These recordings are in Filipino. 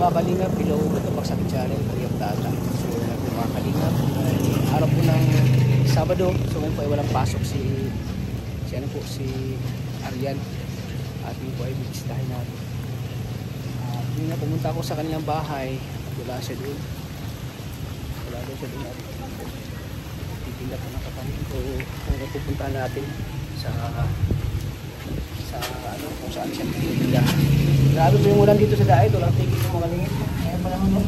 mga kalingap, below Gatubak Sakit Channel, Kayang Tata. So mga kalingap, araw po ng Sabado, so ngayon po ay walang pasok si Arian, at yun po ay bibisitahin natin. Yun na, pumunta ako sa kanilang bahay, wala siya doon at titinda po ng kakanin. So kung pupunta natin sa ano, kung saan siya titinda. Grabe po yung ulan dito sa daet, walang tigil po mga kalingap. Kaya pala mo,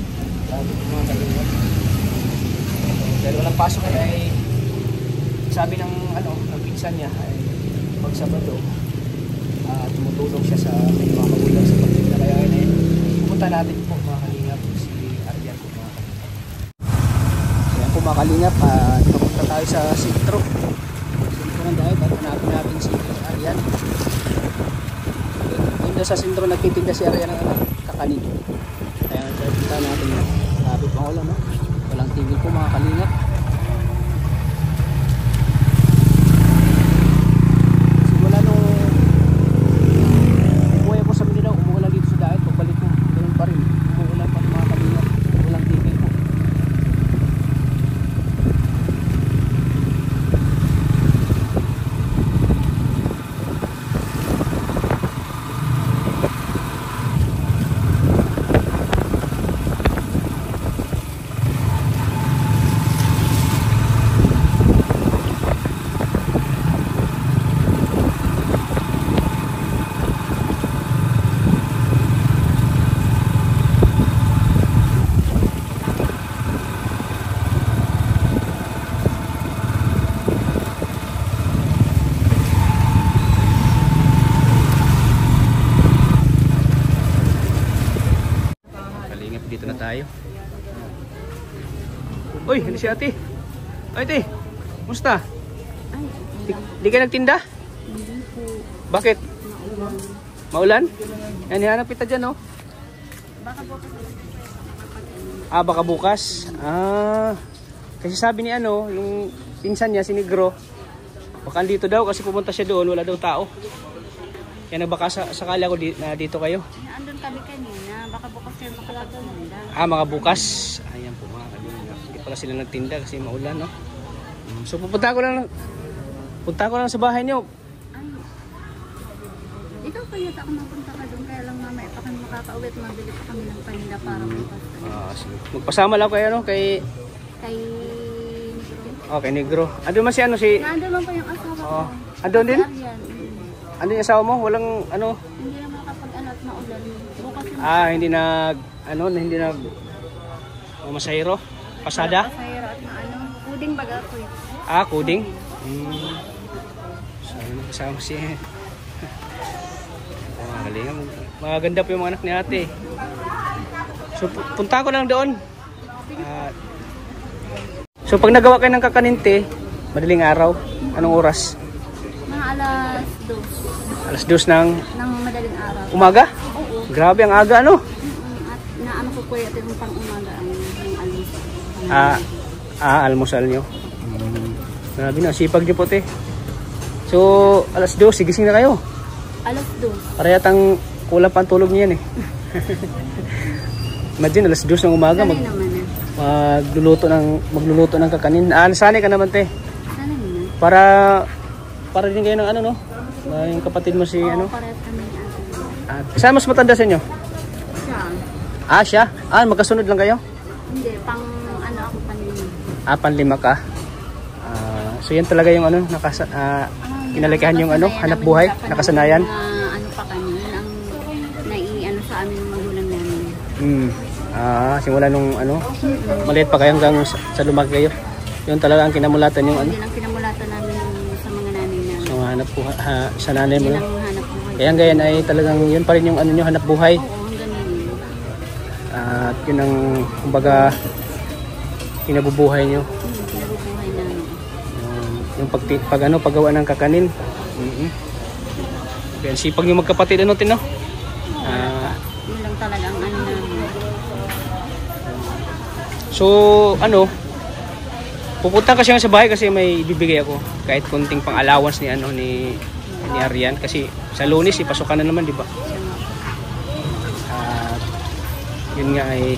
grabe po mga kalingap. Dahil walang pasok ay sabi ng pinsan niya ay pag Sabado tumutulong siya sa mga magulang sa pagtinda. Kaya yun pupunta natin po mga kalingap si Arian po mga kalingap. So yan po mga kalingap, pupunta tayo sa sentro ng daet at hanapin natin si Arian. Dito sa sentro nagtitinda si Arian ng kakanin. Kaya pupunta natin yan. Sabi po ako lang, walang tigil po mga kalingap. Dito na tayo. Uy, hindi si ate. Ay, ate. Musta? Di ka nagtinda? Hindi po. Bakit? Maulan? Yan, hihanap kita dyan, oh. Baka bukas. Baka bukas. Kasi sabi ni yung pinsan niya, si Negro, baka dito daw kasi pumunta siya doon, wala daw tao. Kaya baka sakala ko dito kayo. Andun kami kanina, baka bukas kayo makalatinda. Mga bukas. Ayan po mga kalingap. Hindi pala sila nagtinda kasi maulan, no? So punta ko lang sa bahay niyo. Ay. Ikaw kaya ako mapunta ka doon, kaya lang mamaya pa kami makakauwi at mabili pa kami ng paninda para bukas. Magpasama lang kayo, no? Kay Negro. Okay, Negro. Andun man si Nandun lang pa yung asawa ko. Andun din? Arian. Ano yung asawa mo? Walang Hindi na makapag-ano at maulan. Bukas yung hindi nag masahiro? Pasada? pasahero at puding baga ko yun. Kuding? So, kasama si galing. Maganda po yung mga anak ni ate. So, punta ko lang doon. So, pag nagawa kayo ng kakaninte, madaling araw, anong oras? Mga alas 2. Alas 2 ng madaling araw. umaga? Oo. Grabe ang aga, ano? At naano ko kuya ito yung pang umaga ang almusal. Almusal nyo. Grabe na, sipag nyo po, te. So, alas 2, sigising na kayo. Alas 2. Para yatang kulang pa ang tulog niyan eh. Imagine, alas 2 ng umaga, Sanay naman eh. magluluto ng kakanin. Nasanay ka naman, te. Sanay naman. Para din kayo ng no? Yung kapatid mo si Parehas kami saan mas matanda sa inyo? siya. Siya? Magkasunod lang kayo? Hindi, ako panlima. Panlima ka. So yan talaga yung inalikahan yung hanap buhay, nakasanayan. Pa kami, ang nai-ano sa amin ng magulang namin. Simula nung maliit pa kayo hanggang sa lumaki kayo. Yun talaga ang kinamulatan yung Yun ang kinamulatan namin sa mga nanay namin. So hanap buhay, sa nanay mo. Yun ang hanap buhay. Kaya ngayon ay talagang yun pa rin yung nyo, hanap buhay. Oo, hanggang yun. At yun ang kumbaga kinabubuhay nyo. Kinabubuhay namin. Yung paggawa ng kakanin. Kaya sipag yung magkapatid Tino? Yun lang talaga ang namin. So pupunta kasi sa bahay kasi may ibibigay ako kahit konting pang allowance ni Arian kasi sa Lunes ipasukan na naman, di ba? Yun nga ay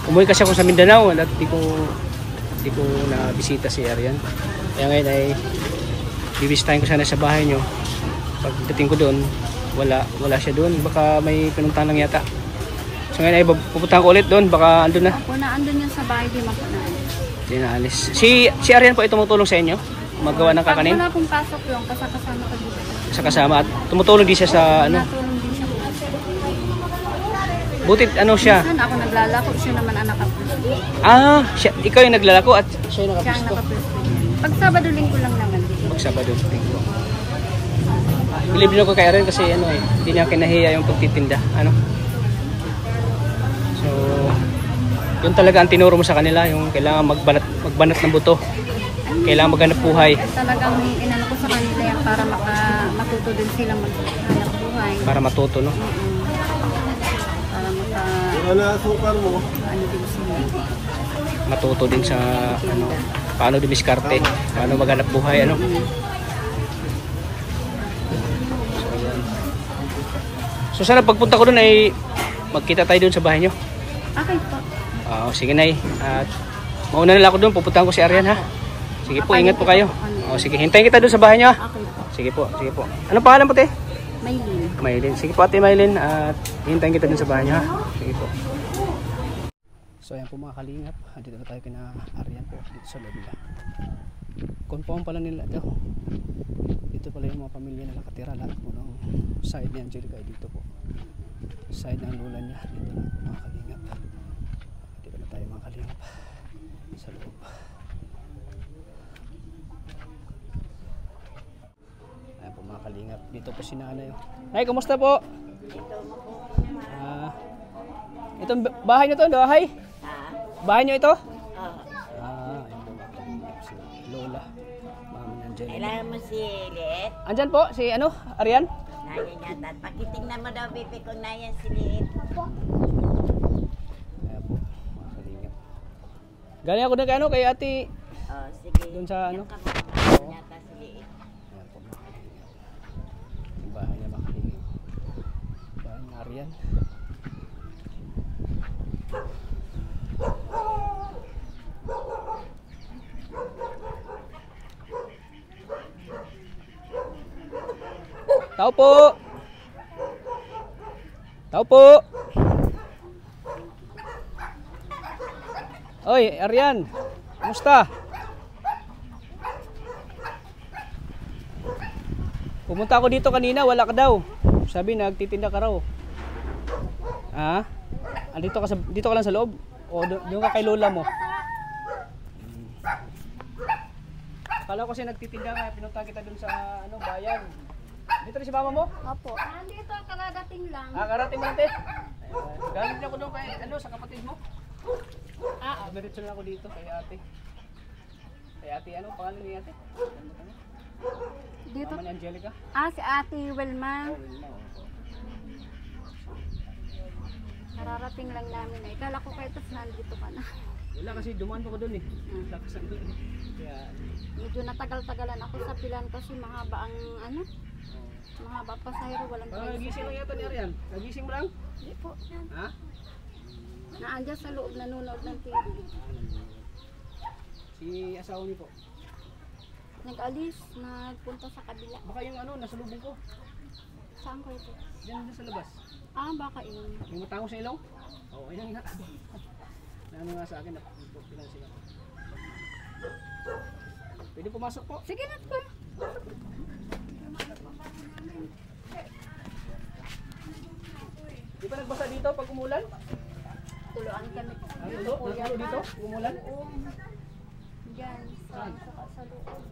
umuwi kasi ako sa Mindanao at di ko na bisita si Arian. Kaya ngayon ay bibisitahin ko sana sa bahay nyo. Pagdating ko doon, wala siya doon. Baka may pinuntahan lang yata. So ngayon ay pupuntahan ko ulit doon. Baka andun na. Ako na andun yan sa bahay, di mapunaan. Hindi na alis. Si Arian po ay tumutulong sa inyo? Magawa ng kakanin? Pag wala pong pasok yung kasama ko dito. Sa kasama at tumutulong din siya sa ano? Natulong din siya. Butit ano siya? Minsan ako naglalako, siya naman ang nakapwesto. Ikaw yung naglalako at siya yung Siya ang nakapwesto. nakapwesto. Pag Sabado linggo lang naman din. Pag Sabado linggo. Believe nyo ko kay Arian kasi ano eh, hindi niya kinahiya yung pagtitinda. Ano? So, yun talaga ang tinuro mo sa kanila, yung kailangan magbanat ng buto. Kailangan maghanap buhay. Talagang inano ko sa kanila yan para matuto din silang maghanap buhay. Para matuto, no? Para Wala sukar mo. ano din sila. Matuto din sa ano, paano dumiskarte, paano maghanap buhay, ano? So, yan. So sana pagpunta ko doon ay magkita tayo doon sa bahay nyo. Okay po. Sige Nay. At mauna na lang ako doon, pupuntahan ko si Arian ha. Sige po, ingat po kayo. Sige, hintayin kita doon sa bahay nyo ha. Okay po. Sige po, sige po. Anong pangalan po te? Maylin. Maylin. Sige po ate Maylin at hintayin kita doon sa bahay nyo ha. Sige po. So ayan po mga kalingap, dito na tayo kina Arian po dito sa loob nila. Compound pala nila ito. Dito pala yung mga pamilya na nakatira, lahat po ng side ni Angelica ay dito po. Side ng lola niya, dito na po mga kalingap. Dito na tayo mga kalingap sa loob. Ayan po mga kalingap, dito po si nanay. Nay, kumusta po? Itong bahay nyo to, bahay? Bahay nyo ito? Ayun po mga kalingap, si Lola, mama ni Angelica. Kailangan mo si Liit. Andyan po, si ano, Arian? Nayan yata. Pakitingnan mo daw, Bibi, kung nayan si Liit. Ayan po, mga kalingap. Galing ako na kay ano, kay ate. Oh, sige. Doon sa ano? Yung kamukha yata si Liit. Ayan po mga kalingap. Yung bahay niya mga kalingap. Bahay ni Arian. Tao po. Tao po. Oy, Arian. Kumusta? Pumunta ako dito kanina, wala ka daw. Sabi nagtitinda ka raw. Dito ka lang sa loob? O doon ka kay lola mo? Akala ko kasi nagtitinda ka, pinunta kita doon sa ano, bayan. Dito rin si mama mo? Opo. Nandito, karadating lang. Karating mo natin. Galing niya ako doon kay ano, sa kapatid mo. Diretso na ako dito kay ate. Kay ate ano, pangalan ni ate? Dito. Mama ni Angelica. Si Ate Wilma. Wilma. Kararating lang namin eh. Kala ko kayo tapos nandito ka na. Wala kasi dumaan pa ko doon eh. Lakas ang doon. Kaya Medyo natagal-tagalan ako sa pilan kasi mahaba ang ano. Mahaba pa sa hero, walang parang price. nagising lang yata ni Arian. Nagising mo lang? Hindi po. Yan. Ha? Naandyan sa loob, nanonood ng TV. Si asawa niyo po. Nag-alis, nagpunta sa kabila. Baka yung ano, nasa lubong ko. Saan ko ito? Diyan sa labas. Baka yun. Yung matangos sa ilaw? Oo, ayun nga. Naano nga sa akin, pilan sila. Pwede pumasok po. Sige na po. Di ba nagbasa dito pag umulan? Tuluan kami. Natulo dito? Umulan? Diyan, sa loob.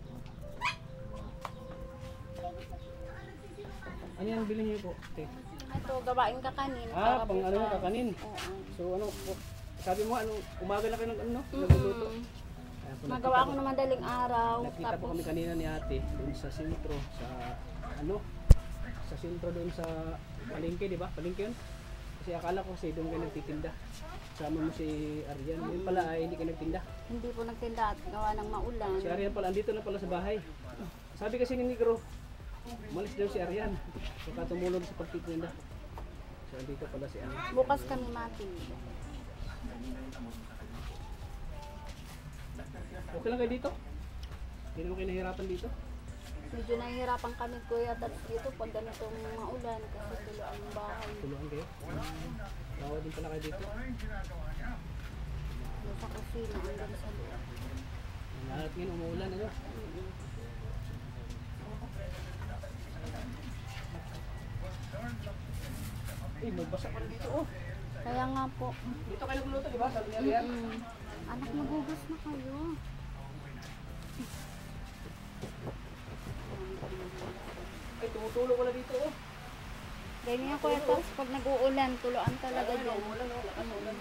Ano yung bilhin niyo po? Te? Ito, gawain ka kanin. Pang ano yung kakanin. Oo. So ano, sabi mo ano, umaga na kayo ng ano, nagluluto. Ayan po, Magawa ko na madaling araw. nakita po kami kanina ni ate doon sa sentro, sa ano, sa sentro doon sa palengke, di ba? Palengke yun? Kasi akala ko kasi doon kayo nagtitinda. Sama mo si Arian, yun pala ay hindi kayo nagtinda. Hindi po nagtinda at gawa ng maulan. Si Arian pala, andito na pala sa bahay. Sabi kasi ni Negro, umalis daw si Arian. Baka tumulong sa pagtitinda. So, andito pala si ano. Bukas kami mati. Okay lang kayo dito? Hindi naman kayo nahihirapan dito? Medyo nahihirapan kami kuya at dito pag ganitong maulan kasi tulo ang bahay. Tuluan kayo? Bawa din pala kayo dito? Sa kusina hanggang sa loob. Lahat ngayon umuulan ano? Eh, magbasa pa rin dito oh. Kaya nga po. Dito kayo nagluto, di ba? Sabi niya riyan. Anak, magugas na kayo. Ay, tumutulo ko na dito oh. Ganyan kuya tapos pag nag-uulan, tuloan talaga Ayun, dyan. umuulan oh. Lakas ng ulan.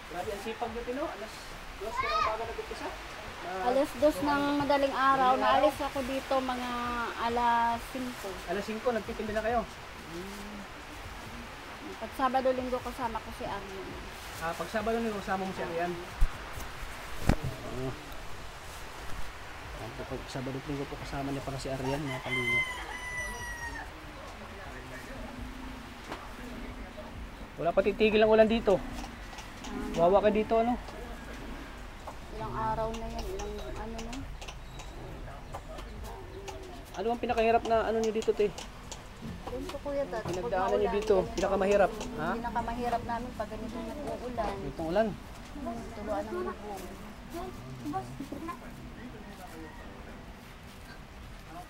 Grabe, ang sipag nyo tino. Alas 2 ka na bago nag-upisa. Alas 2 ng madaling araw, naalis ako dito mga alas 5. Alas 5, nagtitinda na kayo. Pag Sabado Linggo kasama ko si Armin. Pag Sabado nyo, kasama mo si Arian. Pag Sabado Linggo po kasama niya para si Arian, mga kalinga. Wala pa titigil ang ulan dito. Wawa ka dito ano? Ilang araw na yan, ilang ano na. Ano ang pinakahirap na ano niyo dito, te? Doon po kuya tat. Pinagdaanan niyo dito, pinakamahirap, ha? Pinakamahirap namin pag ganito nag-uulan. Itong ulan. Tuluan ng bubong.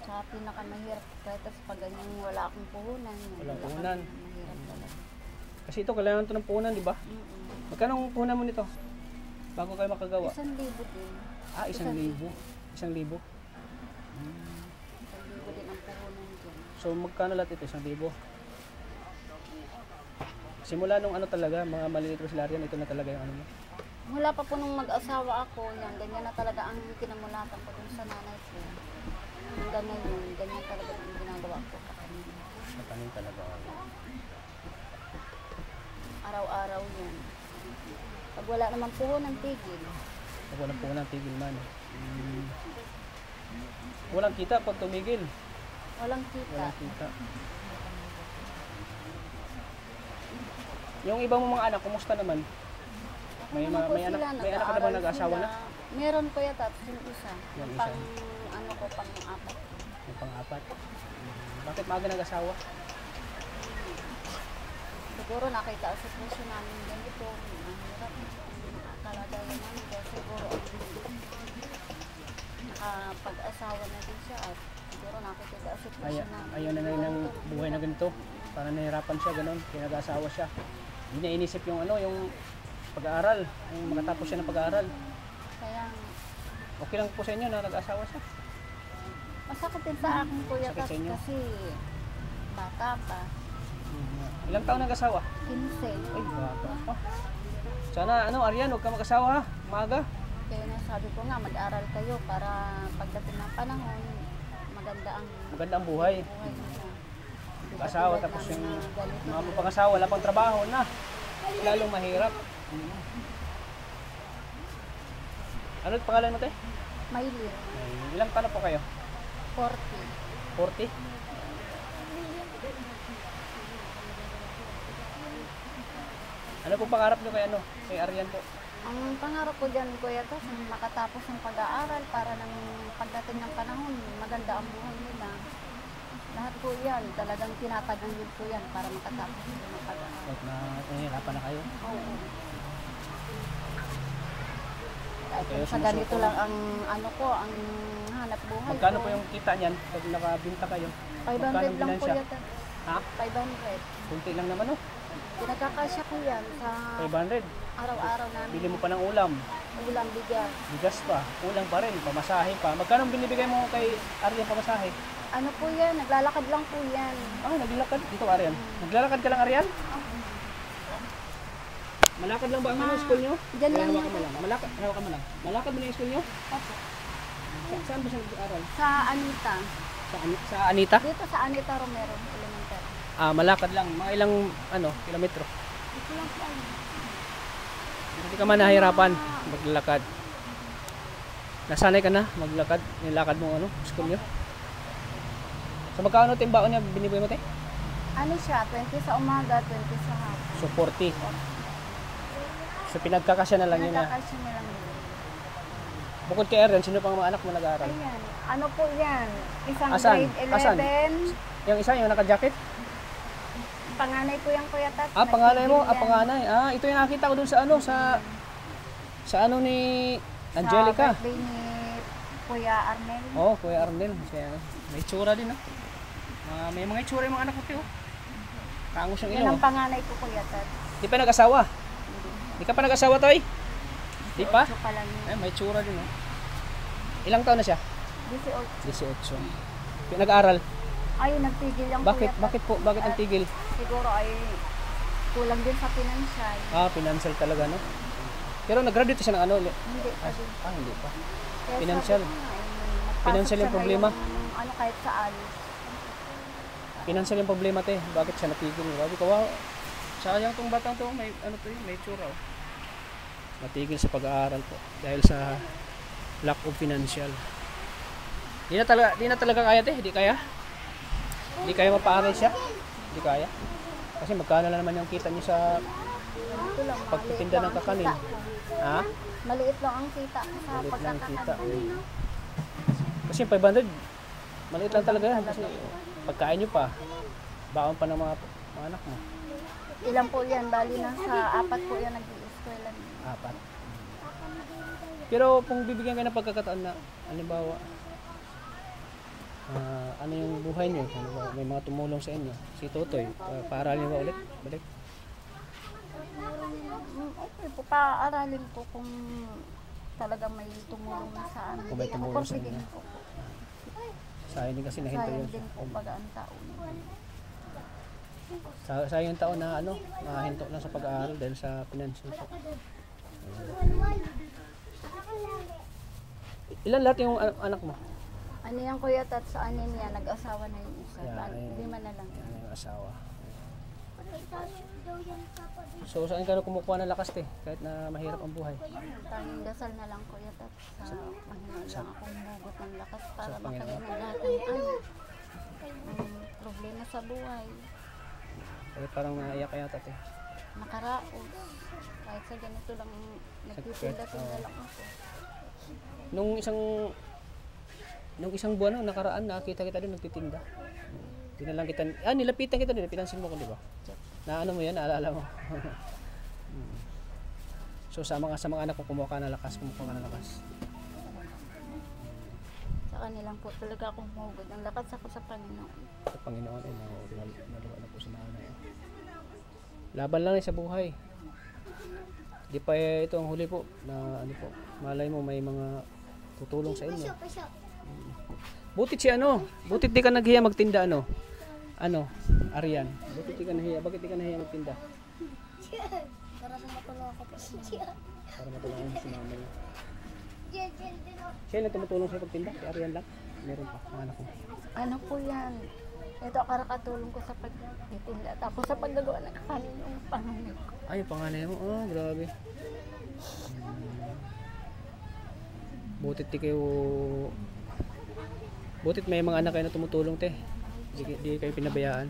Sa pinakamahirap kahit pag ganyan wala akong puhunan. Walang puhunan. Mahirap talaga. Kasi ito, kailangan ito ng puhunan, di ba? Magkano ang puhunan mo nito? Bago kayo makagawa? 1,000 din. 1,000. 1,000. 1,000 din ang puhunan dyan. So magkano lahat ito? 1,000? Simula nung ano talaga, mga maliliit na silarian, ito na talaga yung ano mo. Mula pa po nung mag-asawa ako, yan, ganyan na talaga ang kinamulatan ko dun sa nanay ko. Hanggang ngayon, ganyan talaga ang ginagawa ko sa kanila. Matanin talaga. Araw-araw yan. Pag wala naman puhunan, tigil. Pag walang puhunan, tigil man. Walang kita pag tumigil. Walang kita. Walang kita. Yung ibang mga anak, kumusta naman? May Naman po anak, sila, may anak ka na nag-aaral bang nag-asawa na? sila. Meron ko yata, yung isa. Yung isa. Pang, ano ko, pang-apat. Yung pang-apat. Bakit maaga nag-asawa? Siguro nakita sa puso namin ganito. Ang hirap. Ang kalagayan namin. Kaya siguro nakapag-asawa na din siya. At siguro nakikita sa puso namin. Ayaw na ng buhay na ganito. Parang nahirapan siya, ganun. Kaya nag-asawa siya. Hindi niya inisip yung ano, yung pag-aaral. Yung makatapos siya ng pag-aaral. Kaya Okay lang po sa inyo na nag-asawa siya. masakit din sa akin kuya Sakit sa inyo? kasi bata pa. Ilang taon nag-asawa? 15. Ay, bata pa. Sana, ano, Arian, huwag ka mag-asawa ha. Maaga. Kaya nasabi ko nga, mag-aral kayo para pagdating ng panahon, maganda ang buhay. buhay nila. Di ba Asawa, tulad tapos namin yung na ganito mga na- pang-asawa, wala pang trabaho na. Lalong mahirap. Ano pangalan mo, te? Maylin, Ilang taon na po kayo? 40. 40? Ano po pangarap nyo kay ano? Kay Arian po? Ang pangarap ko dyan, Kuya Tos, makatapos ng pag-aaral para ng pagdating ng panahon, maganda ang buhay nila. Lahat po yan, talagang tinataguyod ko yan para makatapos sila ng pag-aaral. Kahit na nahihirapan na kayo. Oo. Kahit Kayo kung sa ganito sumusuko. lang ang ano ko, ang hanap buhay Magkano ko. po yung kita niyan pag nakabinta kayo? 500 lang po binansya? yata. Ha? 500. Kunti lang naman oh. Pinagkakasya ko yan sa 500. araw-araw namin. Bili mo pa ng ulam. Ulam, bigas. Bigas pa. Ulang pa rin. Pamasahe pa. Magkano binibigay mo kay Arian pamasahe? Ano po yan? Naglalakad lang po yan. Ah, naglalakad. Dito Arian. Naglalakad ka lang Arian? Malakad lang ba ang ano, school nyo? Diyan lang Hawakan yung mo lang. Malakad mo lang. Malakad mo na yung school nyo? Opo. Saan ba siya nag-aaral? Sa Anita. Sa Anita? Dito sa Anita Romero Elementary. Ah, malakad lang. Mga ilang ano, kilometro. Dito lang po. Hindi ka man nahihirapan maglalakad. Nasanay ka na maglakad? Nilakad mo ano, school nyo? So magkano timbaon niya binibigay mo te? Ano siya, 20 sa umaga, 20 sa hapon. So 40. So pinagkakasya na lang yun na. Nagkakasya nilang yun. Bukod kay Aaron, sino pang mga anak mo nag-aaral? Ayan. Ano po yan? Isang Asan? grade 11. Asan? Yung isa, yung naka-jacket? Panganay ko yung Kuya Tat. Ah, panganay mo? Ah, Nagtigil yan. panganay. Ah, ito yung nakita ko dun sa ano, sa ano ni Angelica. Sa birthday ni Kuya Arnel. Oh, Kuya Arnel. May itsura din, ah. May mga itsura yung mga anak ko, tiyo. Kangos yung Yan ilong. ang panganay ko Kuya Tat. Di pa nag-asawa? Di ka pa nag-asawa, Toy? Di pa? So pala niya. May itsura din, oh. Ilang taon na siya? 18. 18. Nag-aaral? Ay, nagtigil yung Bakit? Kuya Tat. Bakit po? Bakit ang tigil? Siguro ay kulang din sa financial. Ah, financial talaga, no? Pero nag-graduate siya ng ano? Hindi pa din. Ah, hindi pa. Kaya Financial. sabi ko nga, magpasok Financial yung siya problema. ngayong, ano kahit sa alis. Financial yung problema, te. Bakit siya natigil? Sabi ko, wow. Sayang tong batang to. May, ano to, may tsura, oh. Natigil sa pag-aaral po. Dahil sa lack of financial. Di na talaga kaya, te. Di kaya. Di kaya mapaaral siya. Di kaya. Kasi magkano na naman yung kita niyo sa Ito lang, pagtitinda ng kakanin. Ha? Maliit lang ang kita sa Maliit lang ang kita. pagkakataon. Kasi 500, maliit lang talaga yan. Kasi pagkain nyo pa, baon pa ng mga anak mo. Ilan po yan? Bali na sa 4 po yan nag-i-eskwela. 4. Pero kung bibigyan kayo ng pagkakataon na, halimbawa, ano yung buhay nyo, halimbawa, may mga tumulong sa inyo, si Totoy, paaralin ba ulit? Balik? Okay po, paaralin ko kung talagang may tumulong na sa amin. Kung may tumulong sa Considering inyo. po. Sayang din kasi nahinto Sayang yun. din po pag ang taon. Sayang yung taon na ano, nahinto lang sa pag-aaral dahil sa financial. Ilan lahat yung anak mo? Ano yung Kuya Tat sa anin niya, nag-asawa na yung isa. Yeah, ayun. 5 na lang. Ano yung asawa. So saan ka na kumukuha ng lakas, te? Kahit na mahirap ang buhay. Tanging dasal na lang Kuya Tat sa Panginoon lang akong hugot ng lakas para Sa Panginoon. makaya ng lahat ng problema sa buhay. Kaya parang naiyak ka yata, te. Makaraos. Kahit sa ganito lang, nagtitinda-tinda lang ako. Nung isang buwan no, nakaraan, nakita kita din nagtitinda. Hindi na lang kita, nilapitan kita din, pinansin mo ko, di ba? Na ano mo yan, naalala mo. So sa mga anak ko, kumuha ka ng lakas. Sa kanilang po talaga akong humugod. Ang lakas ako sa Panginoon. Sa Panginoon, naluwa na po sa nanay. Laban lang sa buhay. Di pa ito ang huli po, na ano po, malay mo may mga tutulong sa inyo. Butit di ka naghiya magtinda Arian. Butit di ka nahiya, bakit di ka nahiya magtinda? Para matulungan ako po. Para matulungan mo si mama niya. Siya lang tumutulong sa pagtinda, si Arian lang. Meron pa, mga anak mo. Ano po yan? Ito karakatulong ko sa pagtitinda. Tapos sa paggagawa ng kakanin yung panganay ko. Ay, yung panganay mo, grabe. Butit may mga anak kayo na tumutulong, te. Di kayo pinabayaan.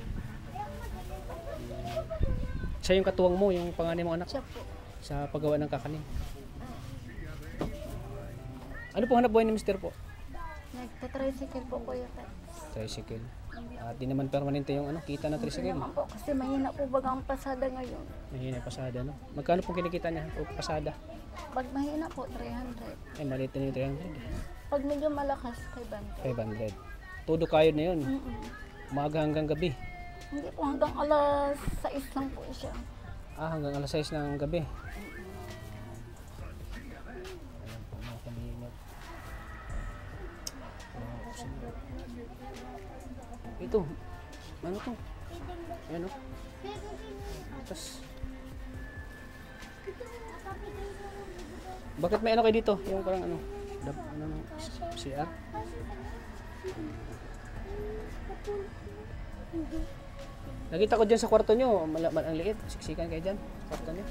Siya yung katuwang mo, yung panganay mong anak Siya po. sa paggawa ng kakanin. Ano po hanap buhay ni Mr. po? Nagtatricycle po Kuya Tat. Tricycle. At di naman permanente yung kita na tricycle. Naman po kasi mahina po baga ang pasada ngayon. Mahina yung pasada, no? Magkano po kinikita niya o pasada? Pag mahina po, 300. Ay, maliit na yung 300. Pag medyo malakas, 500. 500. Todo kayo na yun. Mm-mm. Umaga hanggang gabi. Hindi po, hanggang alas 6 lang po siya. Hanggang alas 6 ng gabi. Ayan po, mga kalingap. Ito. Ano to? Ayan o. Tapos. Bakit may ano kayo dito? Yung parang CR? Nakita ko dyan sa kwarto nyo, ang liit, siksikan kayo dyan sa kwarto nyo.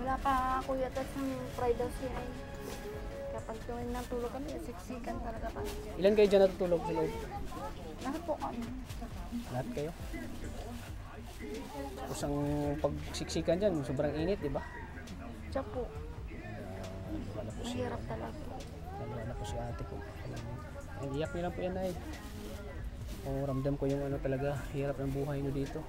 Wala pa Kuya Tat ng Friday ay Pag tuwing natulog kami, siksikan talaga kami. Ilan kayo dyan natutulog sa loob? Lahat po kami. Lahat kayo? Tapos ang pagsiksikan dyan, sobrang init, di ba? Siya po, Wala po si, mahirap talaga. wala po si ate ko. Ang iyak niyo lang po yan ay. Oh, ramdam ko yung ano talaga, hirap ng buhay nyo dito.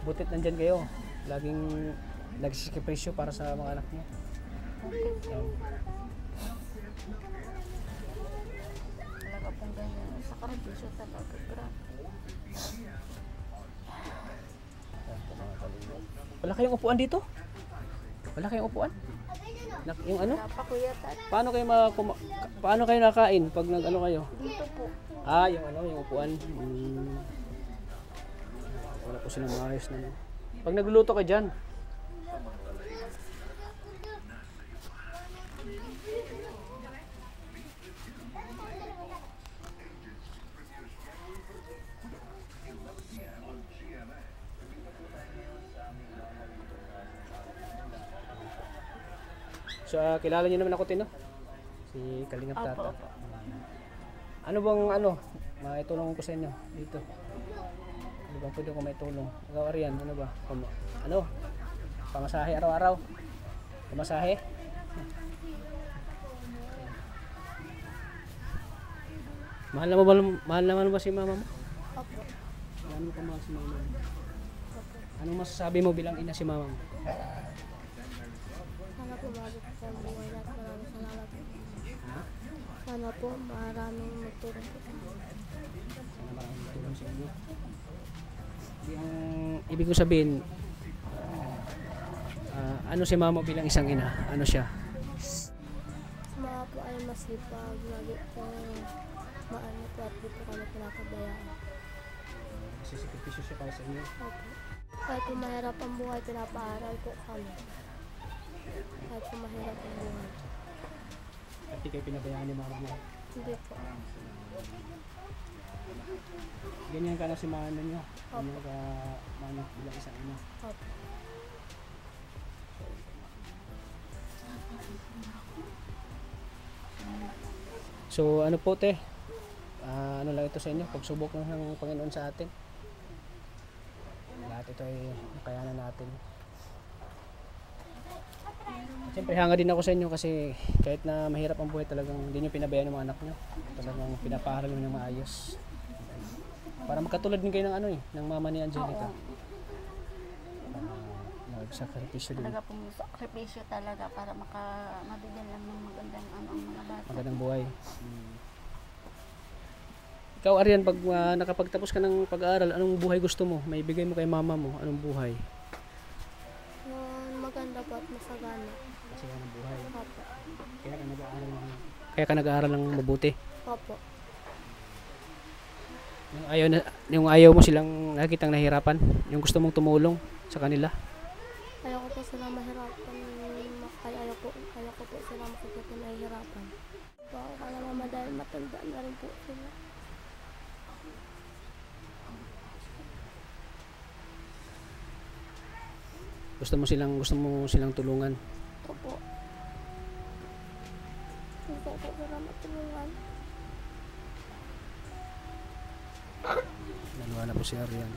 Butit nandyan kayo. Laging nagsisakripisyo para sa mga anak niyo. Yan. Talaga pong ganyan. Sa karabisyo talaga. Grabe. Yan po, mga kalingap. Wala kayong upuan dito? Wala kayong upuan? Yung ano? Wala pa kuya tat. Paano kayo nakain pag nag-ano kayo? Dito po. Ah, yung ano, yung upuan. Wala po silang maayos na. Pag nagluluto ka dyan, so, kilala niyo naman ako, Tino? Si Kalingap Tata. Ano bang maitulong ko sa inyo dito? Ano bang pwede ko maitulong? Ikaw, Arian, ano ba? Pamasahe araw-araw? Pamasahe? Mahal naman ba si mama mo? Opo. Ano ka mahal si mama mo? Anong masasabi mo bilang ina si mama mo? Sana po mabot sa buhay at maraming salamat po. Ha? Sana po maraming magtulong po sa mga. Sana maraming tulong sa inyo. Ang ibig ko sabihin, ano si mama bilang isang ina? Ano siya? Sa mga po ay masipag, lagi po maano po at di po kami pinakabayaan. Sisipag-pisyo siya para sa inyo. Opo. Kahit po mahirap ang buhay, pinapaaral po kami. Kahit po mahirap ang buhay. At di kayo pinabayaan ni mama mo. Hindi po. Ganyan ka na si mama niyo. Opo. Ganyan ka manok bilang isang ina. Opo. So ano po te? Ano lang ito sa inyo? Pagsubok lang ng Panginoon sa atin. Lahat ito ay nakayanan natin. Siyempre hanga din ako sa inyo kasi kahit na mahirap ang buhay talagang hindi nyo pinabayaan ng mga anak nyo. Talagang pinapaharal nyo ng maayos. Para magkatulad din kayo ng ng mama ni Angelica. Nagsakripisyo din. Talaga pong sakripisyo talaga para mabigyan lang ng magandang ang mga bata. Magandang buhay. Ikaw Arian, pag nakapagtapos ka ng pag-aaral, anong buhay gusto mo? May ibigay mo kay mama mo, anong buhay? Maganda po at masagana. Kasi ng buhay. Opo. Kaya ka nag-aaral ng mabuti. Opo. Yung ayaw mo silang nakikitang nahihirapan, yung gusto mong tumulong sa kanila. Ayaw ko po sila mahirapan. Ayaw ko po sila makikita po nahihirapan. Baka ka naman madahil matanda na rin po sila. Gusto mo silang tulungan. Opo. Gusto ko sila matulungan. Naluwa na po si Arian.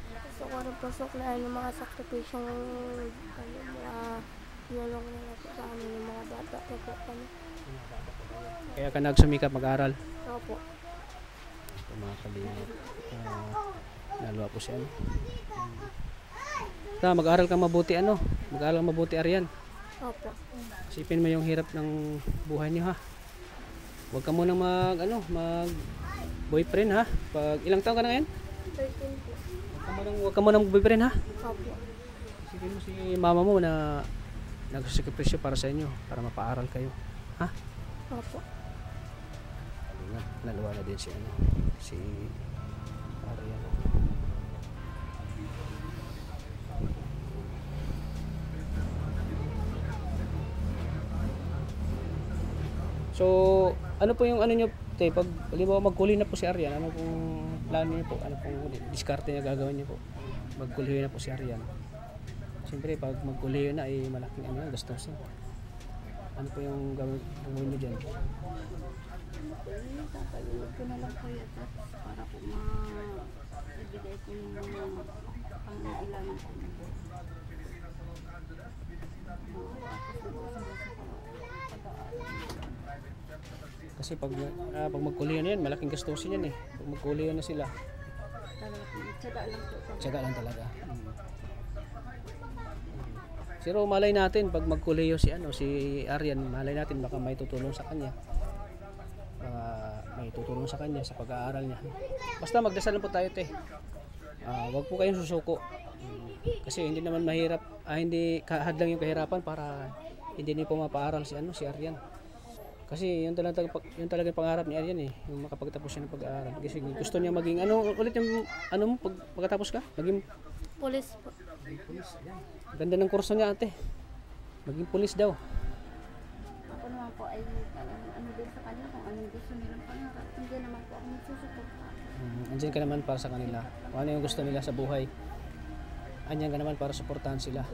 Gusto ko rin pasok na yung mga sakripisyong mga tinulong nila po sa amin yung mga bata ko po kami. Kaya ka nagsumikap mag-aral. Opo. Ito mga kalingap. Naluwa po siya. Mag-aral ka mabuti Mag-aral ka mabuti Arian. Opo. Isipin mo yung hirap ng buhay niyo ha. Huwag ka muna mag boyfriend ha. Pag ilang taon ka na ngayon? 13 po. Huwag ka muna mag-boyfriend ha. Opo. Isipin mo si mama mo na nagsasakripisyo para sa inyo, para mapaaral kayo. Ha? Opo. Naluwa na din si Arian. So, ano po yung nyo, te, pag halimbawa magkuli na po si Arian, ano pong plano niya po, ano pong diskarte niya gagawin niya po. Magkuliyo na po si Arian. Siyempre, pag magkuliyo na ay malaking ano, gastusin. Ano po yung gawin niyo dyan? Tatayuan ko na lang po yata para po ma-ibigay ko yung mga pang-ilangan ko. Kasi pag magkuliyo na yan, malaking gastusin yan eh. Pag magkuliyo na sila, Tsaga lang po. tiyaga lang talaga. Pero malay natin pag magkuliyo si Arian, malay natin baka may tutulong sa kanya. May tutulong sa kanya sa pag-aaral niya. Basta magdasal lang po tayo, te. Wag po kayong susuko. Kasi hindi naman mahirap, hindi hadlang yung kahirapan para hindi niyo po mapaaral si Arian. Kasi yun talaga yung pangarap ni Arian eh, yung makapagtapos siya ng pag-aaral. Kasi gusto niya maging ulit yung mo pagkatapos ka? Maging Pulis po. pulis. Ganda ng kurso niya, ate. Maging pulis daw. Ako naman po ay ano din sa kanya kung anong gusto nilang pangarap. Hindi naman po ako magsusuporta. Andyan ka naman para sa kanila. Kung ano yung gusto nila sa buhay, andyan ka naman para suportahan sila.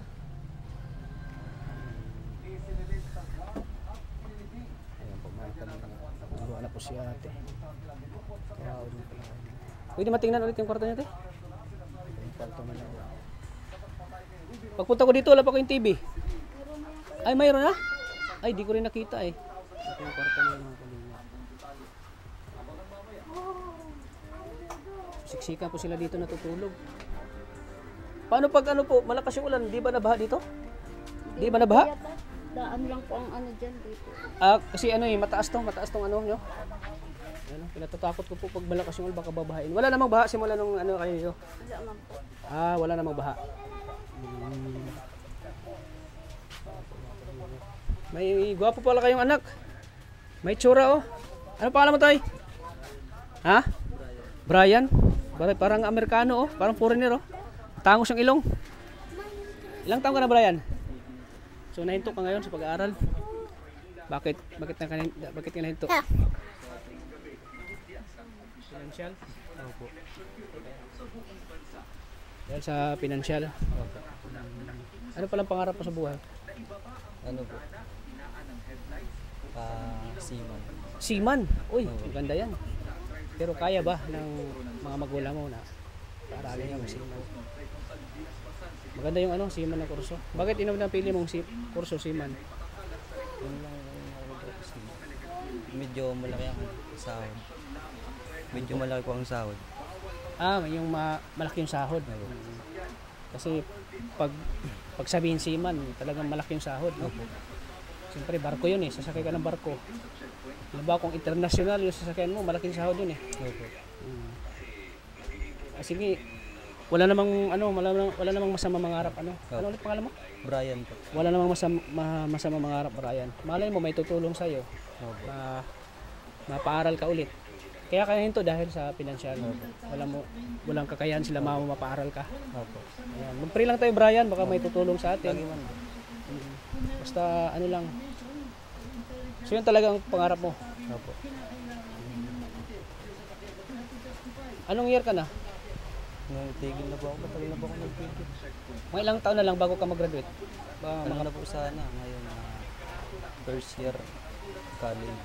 Ayan po mga kanila. Turuan na po si ate. Pwede matingnan ulit yung kwarto niya, ate? Yung kwarto mo na. Pagpunta ko dito, wala pa ko yung TV. Ay, mayroon na? Ay, di ko rin nakita eh. Ito yung kwarto niya mga kanila. Siksikan po sila dito natutulog. Paano pag malakas yung ulan, di ba nabaha dito? Di ba nabaha? Daan lang po ang ano dyan dito. Kasi mataas tong nyo. Pinatatakot ko po pag malakas yung ulan baka babahain. Wala namang baha simula nung kayo. Wala man po. Wala namang baha. May gwapo pala kayong anak. May tsura oh. Ano pangalan mo tay? Ha? Brian? Parang Amerikano oh, parang foreigner oh. Tangos ang ilong. Ilang taon ka na, Brian? So nahinto ka ngayon sa pag-aaral. Bakit ka nahinto? Financial? Opo. Dahil sa financial? Opo. Ano palang pangarap mo sa buhay? Ano po? Seaman. Seaman? Uy, maganda yan. Pero kaya ba ng mga magulang mo na paaralin yung seaman? Maganda yung seaman na kurso. Bakit napili mong kurso seaman? Yun lang ang kasi medyo malaki ang sahod. Medyo malaki po ang sahod. Yung malaki yung sahod. Kasi pag sabihin seaman, talagang malaki yung sahod, no? Siyempre barko yun eh, sasakay ka ng barko. Diba kung international yung sasakyan mo, malaking sahod yun eh. Sige, wala namang masama mangarap Ano ulit pangalan mo? Brian po. Wala namang masama mangarap, Brian. Malay mo may tutulong sa iyo. Mapaaral ka ulit. Kaya hinto dahil sa pinansyal. Walang kakayahan sila mapaaral ka. Ayan. Mag-pray lang tayo, Brian, baka may tutulong sa atin. Basta lang. So yun talagang pangarap mo. Opo. Anong year ka na? Nagtigil na po ako. Matagal na po ako nagtigil. Mga ilang taon na lang bago ka mag-graduate? Ano na po sana ngayon first year college.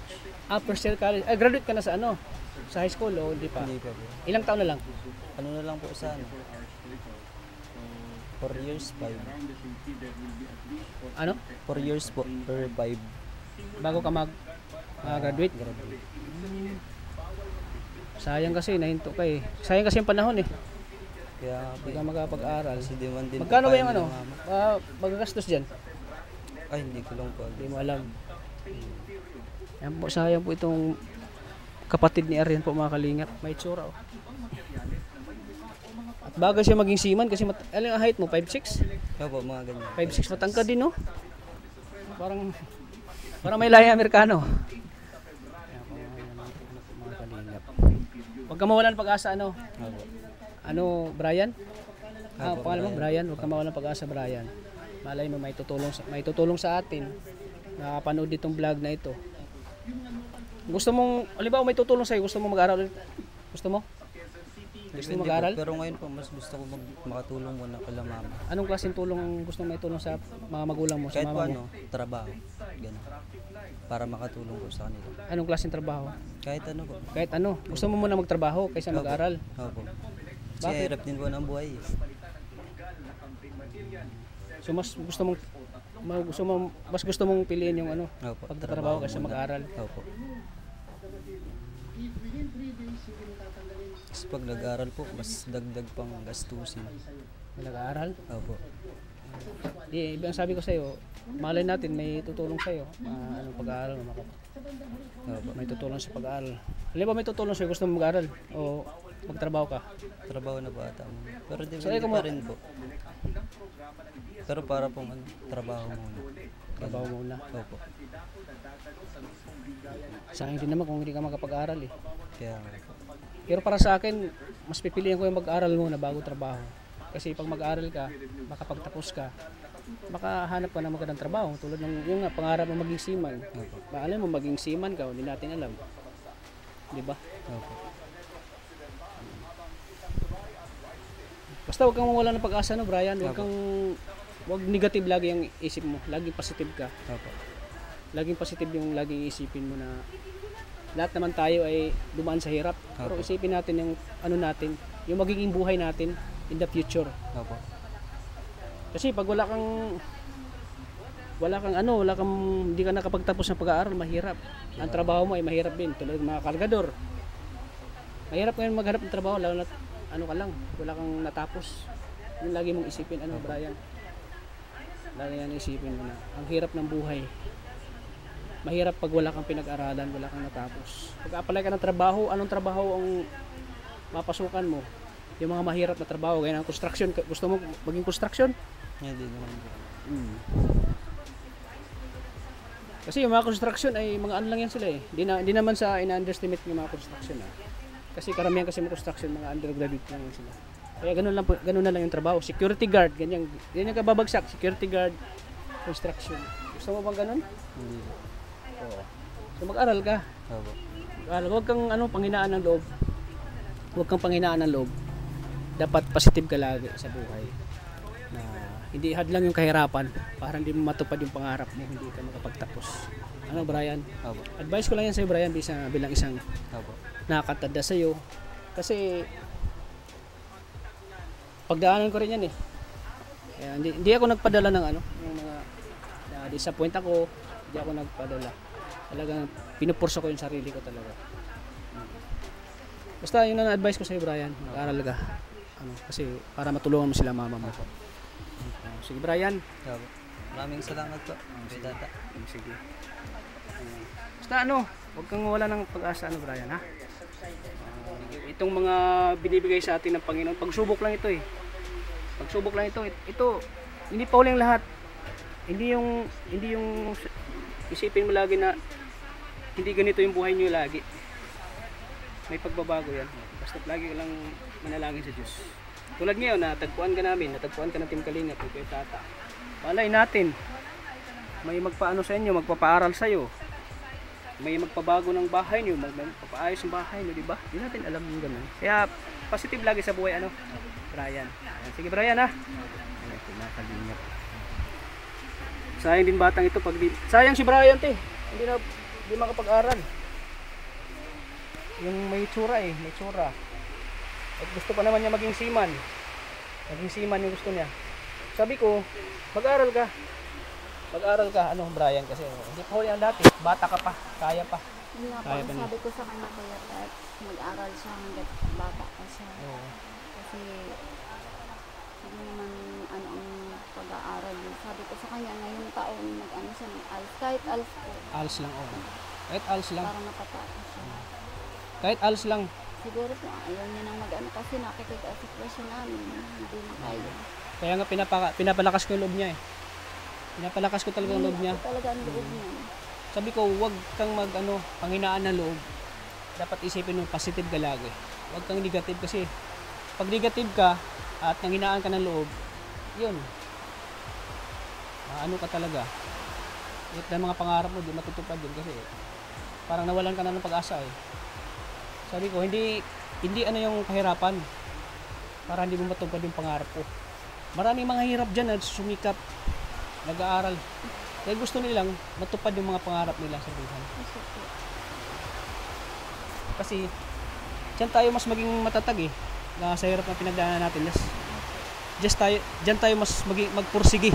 First year college. Graduate ka na sa Sa high school o hindi pa? Hindi pa po. Ilang taon na lang? Ano na lang po sana? 4 years, 5. Ano? 4 years po, per 5. Bago ka mag-graduate? Sayang kasi, nahinto ka eh. Sayang kasi yung panahon eh. Kaya Hindi ka makapag-aral. kasi di man din Magkano po ba kaya yung ng mama. magagastos dyan? Ay, hindi ko lang po. Hindi mo alam. Yan po, sayang po itong kapatid ni Arian po mga kalingap. May tsura oh. At bagay siya maging seaman kasi alam ang height mo? 5'6"? Kaya po, mga ganyan. 5'6" matangkad din no? Parang may lahi Amerikano. Yan po mga kalingap. Huwag ka mawalan ng pag-asa Opo. Brian? Opo, Pangalan mo Brian, huwag ka mawalan ng pag-asa Brian. Malay mo may tutulong sa atin. Nakapanood ditong vlog na ito. Gusto mong, halimbawa may tutulong sa'yo, gusto mo mag-aral ulit? Gusto mo? Gusto Depende mo mag-aral? po, pero ngayon po, mas gusto ko makatulong muna kala mama. Anong klaseng tulong ang gusto mo itulong sa mga magulang mo, sa Kahit po mama mo? trabaho. Ganun. Para makatulong ko sa kanila. Anong klaseng trabaho? Kahit ano po. Kahit ano, gusto mo muna magtrabaho kaysa Opo. mag-aral. Opo. Kasi Bakit? hirap din po ng buhay eh. So mas gusto mong piliin yung ano, Opo. pagtatrabaho kaysa muna. mag-aral. Opo. Kasi pag nag-aral po, mas dagdag pang gastusin. Nag-aaral? Opo. Di, ibang sabi ko sa'yo, malay natin may tutulong sa'yo. Anong pag-aaral mo, Opo. may tutulong sa pag-aaral. Halimbawa may tutulong sa'yo, gusto mo mag-aaral o magtrabaho ka. Trabaho na bata mo. Pero di So, pa rin po. Pero para pong trabaho muna. Trabaho muna. Opo. Sa akin din naman kung hindi ka makapag-aaral eh. Kaya Pero para sa akin, mas pipiliin ko yung mag-aaral muna bago trabaho. Kasi pag mag-aaral ka, makapagtapos ka, makahanap ka ng magandang trabaho. Tulad ng yung nga, pangarap mo maging seaman. Opo. Alam mo, maging seaman ka, hindi natin alam. Di ba? Opo. Basta huwag kang mawala ng pag-asa, no, Brian. Huwag negative lagi ang isip mo. Laging positive ka. Opo. Laging positive yung laging isipin mo na lahat naman tayo ay dumaan sa hirap. Pero Opo. isipin natin yung ano natin, yung magiging buhay natin in the future. Opo. Kasi pag wala kang hindi ka nakapagtapos ng pag-aaral, mahirap. Ang trabaho mo ay mahirap din, tulad ng mga kargador. Mahirap ngayon maghanap ng trabaho, lalo na ano ka lang, wala kang natapos. Yun lagi mong isipin, ano Brian? Lagi yan isipin mo na, ang hirap ng buhay. Mahirap pag wala kang pinag-aralan, wala kang natapos. Pag apply ka ng trabaho, anong trabaho ang mapasukan mo? Yung mga mahirap na trabaho, gaya ng construction. Gusto mo maging construction? Hindi naman po. Kasi yung mga construction ay mga ano lang yan sila eh. Di naman sa ina-underestimate yung mga construction ah. Kasi karamihan kasi mga construction, mga undergraduate lang yan sila. Kaya ganun na lang yung trabaho. Security guard, ganyan ka babagsak. Security guard, construction. Gusto mo bang ganun? Hindi po. Oo. So mag-aral ka. Opo. Huwag kang panghinaan ng loob. Huwag kang panghinaan ng loob. Dapat positive ka lagi sa buhay. Na hindi hadlang yung kahirapan para hindi mo matupad yung pangarap mo, hindi ka makapagtapos. Ano Brian? Opo. Advice ko lang yan sa'yo Brian bilang isang Opo. nakakatanda sa'yo. Kasi pagdaanan ko rin yan eh. Kaya, hindi ako nagpadala ng yung mga na-disappoint ako, hindi ako nagpadala. Talagang pinupurso ko yung sarili ko talaga. Basta yun na advice ko sa'yo Brian, mag-aral ka. Kasi para matulungan mo sila mama mo. Sige Brian. Opo. Maraming salamat po. Kay Tata. Sige. Basta huwag kang wala ng pag-asa Brian ha. Itong mga binibigay sa atin ng Panginoon, pagsubok lang ito eh. Pagsubok lang ito. Ito hindi pa uling lahat. Hindi yung isipin mo lagi na hindi ganito yung buhay niyo lagi. May pagbabago yan. Basta lagi lang manalangin sa Diyos. Tulad ngayon, natagpuan ka ng Team Kalingap, kay Tata. Malay natin, may magpaano sa inyo, magpapaaral sa iyo. May magpabago ng bahay niyo, magpapaayos ng bahay niyo, di ba? Hindi natin alam yung ganun. Kaya positive lagi sa buhay Brian. Sige Brian ha. Kalingap. Sayang din batang ito sayang si Brian hindi makapag-aral. Yung may tsura may tsura. At gusto pa naman niya maging seaman. Yung gusto niya. Sabi ko, mag-aral ka. Brian, kasi hindi pa huli ang dati. Bata ka pa, kaya pa. Yun nga po, Kaya ang ba niya? sabi ko sa kanya kuya, kahit mag-aral siya hanggat bata pa siya. Oo. Kasi hindi naman ang pag-aaral yun. Sabi ko sa kanya, ngayong taon mag-ano siya ng ALS. Kahit ALS po, ALS lang, oo. Kahit ALS lang. para makatapos siya. Kahit ALS lang. Siguro po, ayaw niya nang mag-ano kasi nakikita ang sitwasyon namin. Hindi na kaya. Kaya nga pinapalakas ko yung loob niya eh. Pinapalakas ko talaga yung loob niya. Ito talaga ang loob niya. Sabi ko, huwag kang panghinaan ng loob. Dapat isipin mo, positive ka lagi. Huwag kang negative kasi pag negative ka at nanghinaan ka ng loob, yun. Ano ka talaga. At ng mga pangarap mo, di matutupad yun kasi parang nawalan ka na ng pag-asa eh. Sabi ko, hindi hindi ano yung kahirapan para hindi mo matupad yung pangarap ko. Maraming mga hirap dyan na sumikap, nag-aaral. Kaya gusto nilang matupad yung mga pangarap nila sa buhay. Kasi po. Kasi dyan tayo mas maging matatag na sa hirap na pinagdaanan natin. Dyan tayo mas magpursige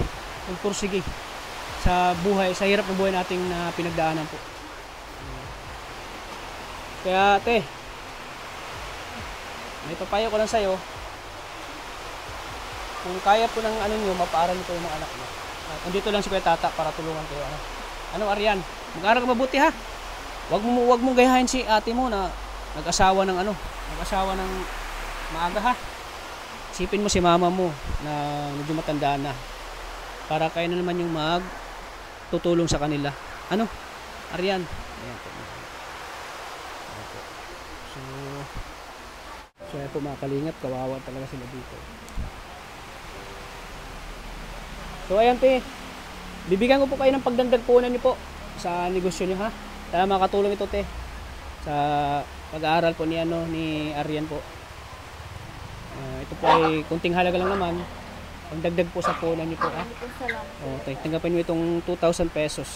sa buhay, sa hirap ng buhay nating na pinagdaanan po. Kaya ate, may papayo ko lang sa'yo. Kung kaya po ng ano nyo, mapaaral nyo po yung mga anak nyo. Andito lang si Kuya Tata para tulungan kayo. Ano Arian, mag-aral ka mabuti ha. Wag mo gayahin si ate mo na nag-asawa ng maaga ha. Isipin mo si mama mo na medyo matanda na. Para kayo na naman yung tutulong sa kanila. Ano? Arian. Ayan po. So ayan po mga kalingap, kawawa talaga sila dito. So ayan te, bibigyan ko po kayo ng pagdagdag puhunan niyo po sa negosyo niyo ha. Kaya makatulong ito te sa pag-aaral po ni Arian po. Ito po ay kunting halaga lang naman. Pagdagdag po sa puhunan niyo po ha. Okay, tanggapin mo itong 2,000 pesos.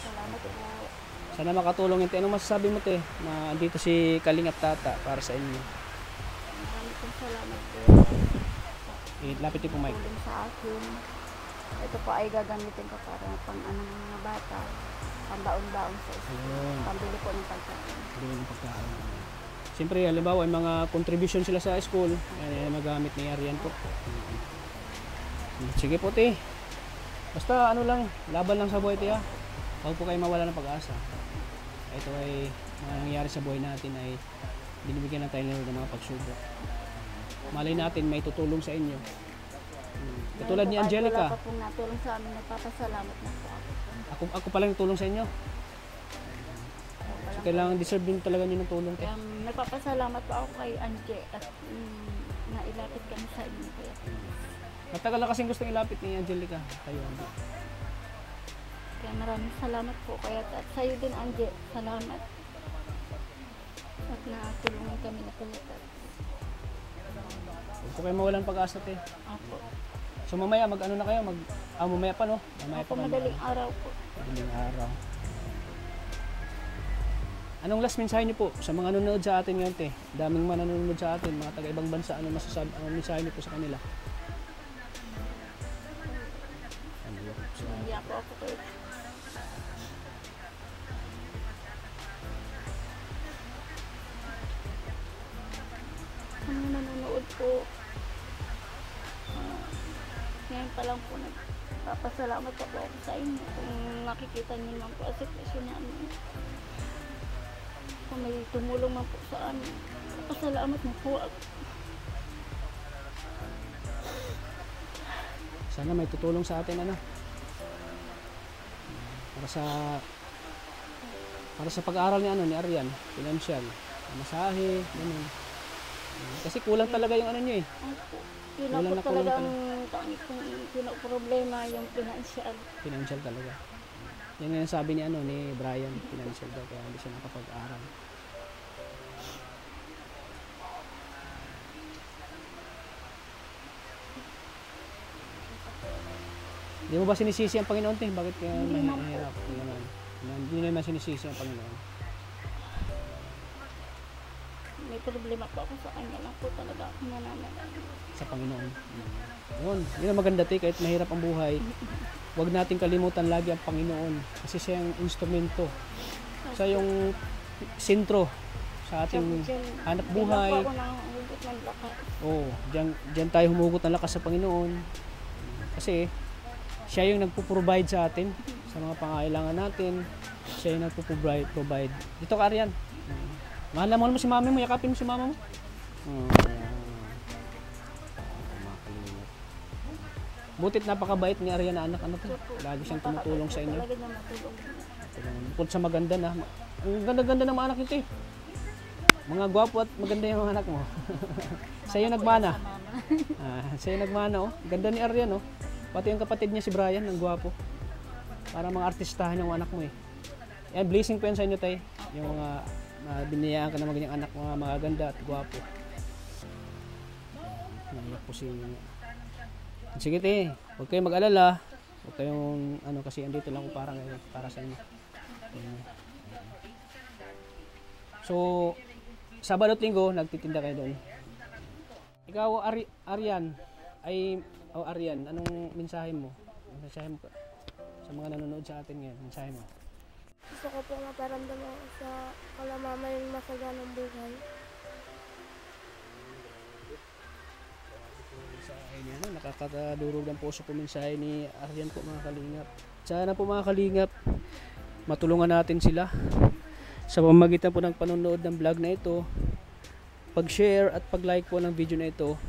Salamat po. Sana makatulong ito. Anong masasabi mo te na andito si Kalingap Tata para sa inyo? Maraming pong salamat po. Lapit po mic. Tulong sa akin. Ito po ay gagamitin ko para pang ng mga bata. Pambaon-baon sa school. Ayun. Pambili po ng pagkain. Bili ng pagkain. Siyempre, halimbawa, yung mga contribution sila sa school, ay magamit ni Arian po. Sige po, te. Basta ano lang, laban lang sa buhay, te ha. Huwag po kayo mawala ng pag-asa. Ito ay mga nangyayari sa buhay natin ay binibigyan na tayo ng mga pagsubok. Malay natin may tutulong sa inyo. Katulad ni Angelica. Wala pa pong natulong sa amin, nagpapasalamat na po ako. Ako pa lang tulong sa inyo. So, kailangan deserve din talaga nyo ng tulong. Te. Nagpapasalamat po ako kay Anje at nailapit kami sa inyo. Kaya Matagal na kasing gustong ilapit ni Angelica. Kayo, Anje. Kaya maraming salamat po. Kaya at sa'yo din, Anje, salamat. At natulungan kami na kulitat. Huwag po kayo mawalan pag-asa, te. Ako. So mamaya mag-ano na kayo? Mamaya pa no? Mamaya Ako pa madaling araw po. Madaling araw. Anong last mensahe niyo po sa mga nanonood sa atin ngayon, te? Daming manonood sa atin, mga taga-ibang bansa. Anong mensahe niyo po sa kanila? Hindi po ako kayo. Ang nanonood po. Ngayon pa lang po nagpapasalamat po ako sa inyo. Kung nakikita niyo naman po ang sitwasyon namin. Kung may tumulong man po sa amin, pasalamat mo po ako. Sana may tutulong sa atin para sa pag-aaral ni Arian, financial, masahe, ganun. Kasi kulang talaga yung niyo eh. Yun na po talaga ang problema, yung financial. Financial talaga. Yan nga sabi ni Brian, financial daw kaya hindi siya nakapag-aral. Hindi mo ba sinisisi ang Panginoon, te? Bakit kaya mahirap? Hindi naman sinisisi ang Panginoon. May problema po ako sa kanya lang po talaga ako nananalangin. Sa Panginoon. Yun ang maganda, te, kahit mahirap ang buhay, huwag nating kalimutan lagi ang Panginoon. Kasi siya yung instrumento. Siya yung sentro sa ating hanap buhay. Diyan po ako nanguhugot ng lakas. Oo, diyan tayo humugot ng lakas sa Panginoon. Kasi siya yung nagpo-provide sa atin sa mga pangailangan natin. Siya yung nagpo-provide. Dito ka, Arian. Mahal mo si mami mo, yakapin mo si mama mo. Butit napakabait ni Arian na anak to. Lagi siyang tumutulong sa inyo. Talaga naman tulong. Bukod sa maganda na. Ang ganda-ganda ng mga anak nito eh. Mga gwapo at maganda yung mga anak mo. Sa'yo nagmana. Sa'yo nagmana oh. Ganda ni Arian oh. Pati yung kapatid niya si Brian, ang gwapo. Para mga artistahan ng anak mo eh. Yan, blessing po yan sa inyo tay. Yung mga Binayaan ka naman ganyang anak, mga magaganda at gwapo. Naiyak po si... Sige te, huwag kayong mag-alala. Huwag kayong ano, kasi andito lang ko para sa inyo. So, Sabado at Linggo nagtitinda kayo doon. Ikaw Arian, anong mensahe mo? Mensahe mo sa mga nanonood sa atin ngayon, mensahe mo. Gusto ko po maparamdam ako sa kalamama yung masaganang buhay. Nakakadurog ng puso po mensahe ni Arian po mga kalingap. Sana po mga kalingap, matulungan natin sila sa pamamagitan po ng panonood ng vlog na ito, pag-share at pag-like po ng video na ito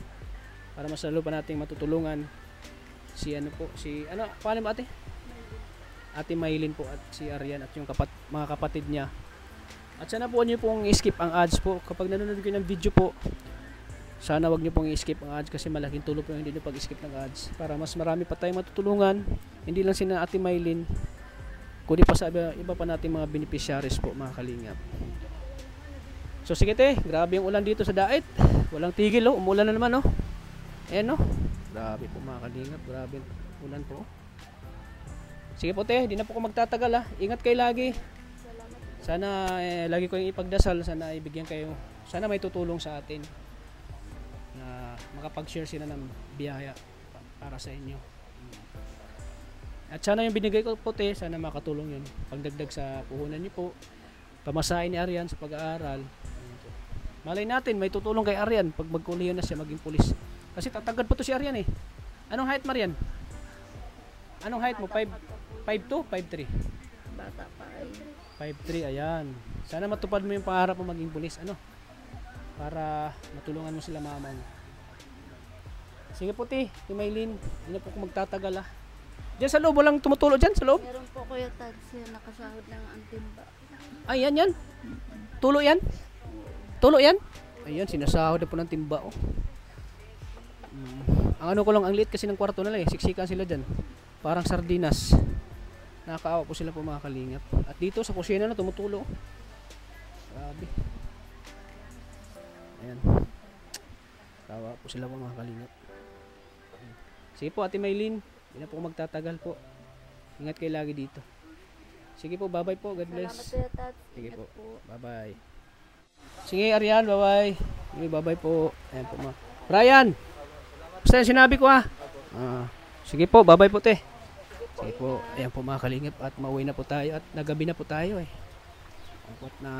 para mas lalo pa nating matutulungan si paano mo ate? Ate Maylin po at si Arian at yung mga kapatid niya. At sana po niyo pong i-skip ang ads po kapag nanonood kayo ng video po. Sana wag niyo pong i-skip ang ads kasi malaking tulong po yung hindi niyo pag-skip ng ads para mas marami pa tayong matutulungan, hindi lang sina Ate Maylin kundi pa sa iba pa nating mga beneficiaries po mga kalingap. So sige te, grabe yung ulan dito sa Dait, walang tigil oh, umulan na naman oh. Ayan oh, grabe po mga kalingap, grabe ulan po. Sige po te, di na po ko magtatagal ingat kayo lagi. Sana lagi ko yung ipagdasal, sana ibigyan kayo, sana may tutulong sa atin na makapag-share sila ng biyaya para sa inyo. At sana yung binigay ko po te, sana makatulong yun pagdagdag sa puhunan niyo po, pamasahin ni Arian sa pag-aaral. Malay natin may tutulong kay Arian pag magkulihan na siya maging pulis, kasi tatagad po to si Arian eh. Anong height Marian? Anong height mo? 5'2"? 5'3"? Bata pa ay. 5'3", ayan. Sana matupad mo yung pangarap mo maging pulis, para matulungan mo sila mama mo. Sige po ti Maylin, hindi na po ko magtatagal Diyan sa loob, walang tumutulo dyan sa loob? Meron po Kuya Tad, siya nakasahod ng antimba. Ay, yan. Tulo yan? Tulo yan? Ayan, sinasahod na po ng timba Ang ano ko lang, ang liit kasi ng kwarto nila siksikan sila dyan. Parang sardinas. Nakakaawa po sila po mga kalingap. At dito sa kusina na tumutulo. Grabe. Ayan. Kawa po sila po mga kalingap. Sige po Ate Maylin, hindi na po magtatagal po. Ingat kayo lagi dito. Sige po, bye-bye po. God bless. Salamat Kuya Tad. Sige Ingat po. Bye-bye. Sige Arian, bye-bye. Sige, bye-bye po. Ayan po mga. Brian! Basta yung sinabi ko sige po, bye-bye po te. Sige po. Ayan po mga kalingap at mauwi na po tayo at nagabi na po tayo At na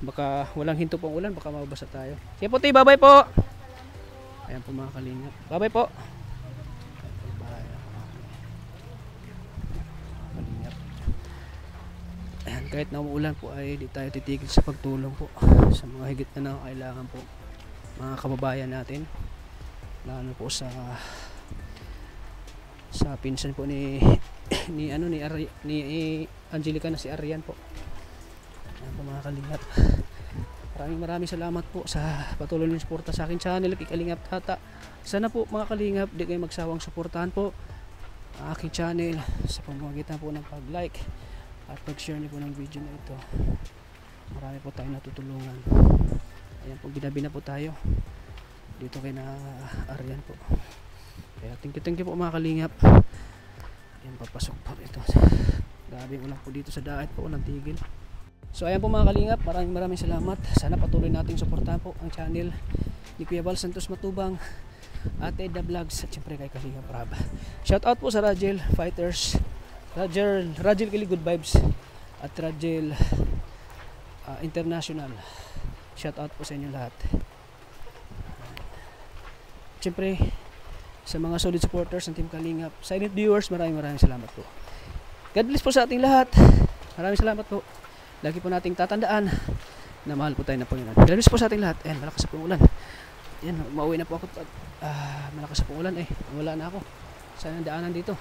baka walang hinto pong ulan, baka mababasa tayo. Sige po te, bye-bye po. Ayan po mga kalingap. Bye-bye po. Ayan, kahit na umuulan po ay di tayo titigil sa pagtulong po sa mga higit na nangangailangan po mga kababayan natin, lalo po sa pinsan po ni Angelica na si Arian po. Ayan po mga kalingap, maraming salamat po sa patuloy ng suporta sa akin channel Kalingap Tata. Sana po mga kalingap di kayo magsawang suportahan po ang aking channel sa pamamagitan po ng pag-like at pag-share niyo po ng video na ito. Marami po tayong natutulungan. Ayan po, ginabi na po tayo dito kay na Arian po. Kaya thank you po mga kalingap. Ayan, papasok po ito. Grabe ulan po dito sa Dait po, walang tigil. So ayan po mga kalingap, maraming salamat. Sana patuloy nating suportahan po ang channel ni Kuya Val Santos Matubang, Ate Edna Vlogs at syempre kay Kalingap Rab. Shout out po sa Rajel Fighters, Rajel Kili Good Vibes at Rajel International. Shout out po sa inyo lahat. Siyempre sa mga solid supporters ng Team Kalingap, silent viewers, maraming salamat po. God bless po sa ating lahat. Maraming salamat po. Lagi po nating tatandaan na mahal po tayo ng Panginoon. God bless po sa ating lahat. Ayan, malakas po ulan. Ayan, mauwi na po ako. Malakas po ulan wala na ako. Saan ang daanan dito?